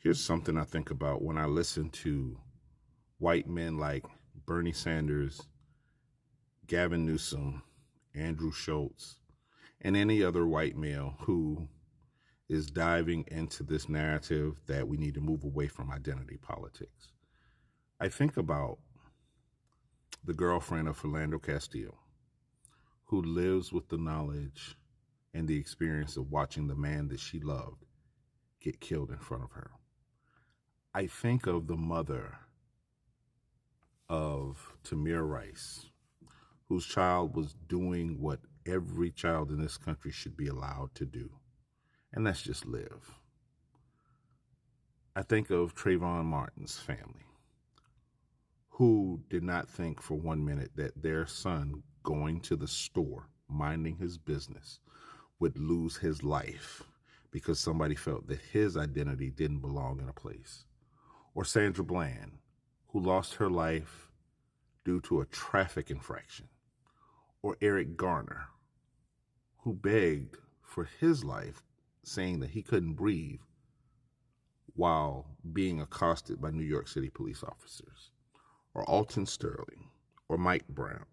Here's something I think about when I listen to white men like Bernie Sanders, Gavin Newsom, Andrew Schultz, and any other white male who is diving into this narrative that we need to move away from identity politics. I think about the girlfriend of Philando Castile, who lives with the knowledge and the experience of watching the man that she loved get killed in front of her. I think of the mother of Tamir Rice, whose child was doing what every child in this country should be allowed to do, and that's just live. I think of Trayvon Martin's family, who did not think for 1 minute that their son going to the store, minding his business, would lose his life because somebody felt that his identity didn't belong in a place. Or Sandra Bland, who lost her life due to a traffic infraction. Or Eric Garner, who begged for his life, saying that he couldn't breathe while being accosted by New York City police officers. Or Alton Sterling, or Mike Brown,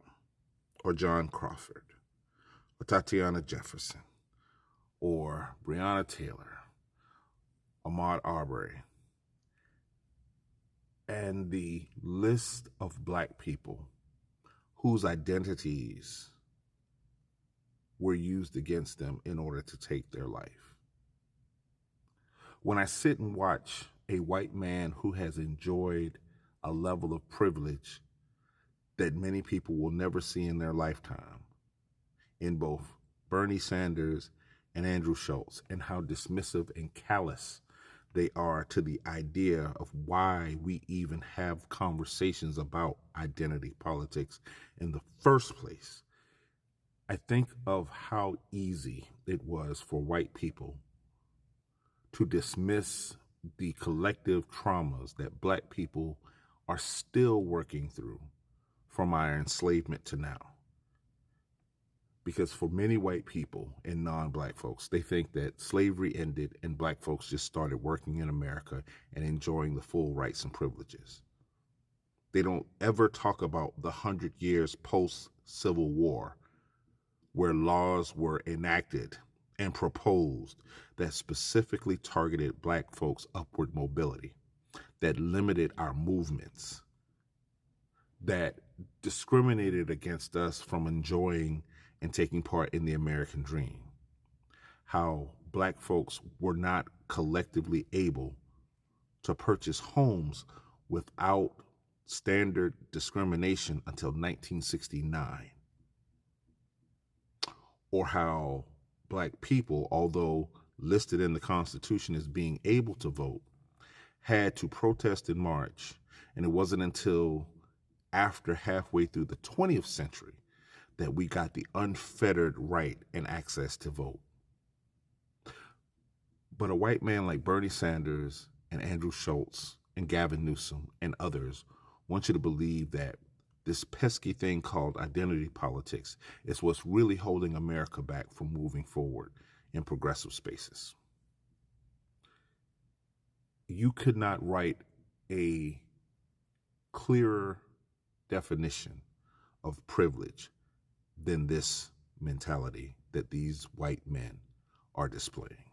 or John Crawford, or Tatiana Jefferson, or Breonna Taylor, Ahmaud Arbery, and the list of black people whose identities were used against them in order to take their life. When I sit and watch a white man who has enjoyed a level of privilege that many people will never see in their lifetime, in both Bernie Sanders and Andrew Schultz, and how dismissive and callous they are to the idea of why we even have conversations about identity politics in the first place. I think of how easy it was for white people to dismiss the collective traumas that black people are still working through from our enslavement to now. Because for many white people and non-black folks, they think that slavery ended and black folks just started working in America and enjoying the full rights and privileges. They don't ever talk about the 100 years post-Civil War, where laws were enacted and proposed that specifically targeted black folks' upward mobility, that limited our movements, that discriminated against us from enjoying and taking part in the American dream. How black folks were not collectively able to purchase homes without standard discrimination until 1969. Or how black people, although listed in the Constitution as being able to vote, had to protest and march. And it wasn't until after halfway through the 20th century that we got the unfettered right and access to vote. But a white man like Bernie Sanders and Andrew Schultz and Gavin Newsom and others want you to believe that this pesky thing called identity politics is what's really holding America back from moving forward in progressive spaces. You could not write a clearer definition of privilege than this mentality that these white men are displaying.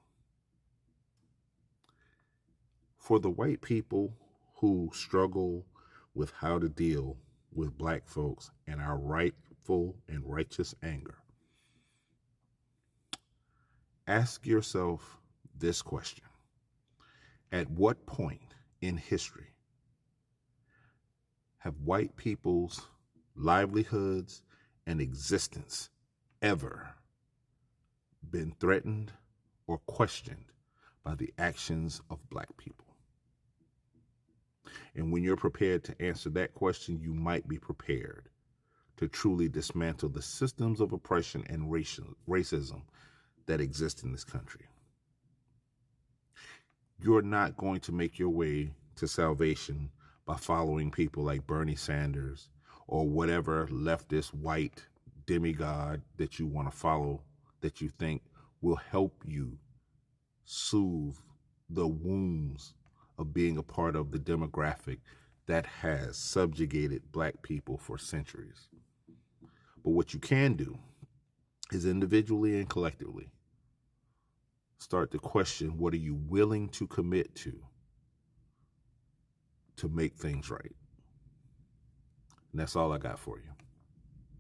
For the white people who struggle with how to deal with black folks and our rightful and righteous anger, ask yourself this question. At what point in history have white people's livelihoods and existence ever been threatened or questioned by the actions of black people? And when you're prepared to answer that question, you might be prepared to truly dismantle the systems of oppression and racism that exist in this country. You're not going to make your way to salvation by following people like Bernie Sanders or whatever leftist white demigod that you want to follow that you think will help you soothe the wounds of being a part of the demographic that has subjugated black people for centuries. But what you can do is individually and collectively start to question, what are you willing to commit to make things right? And that's all I got for you.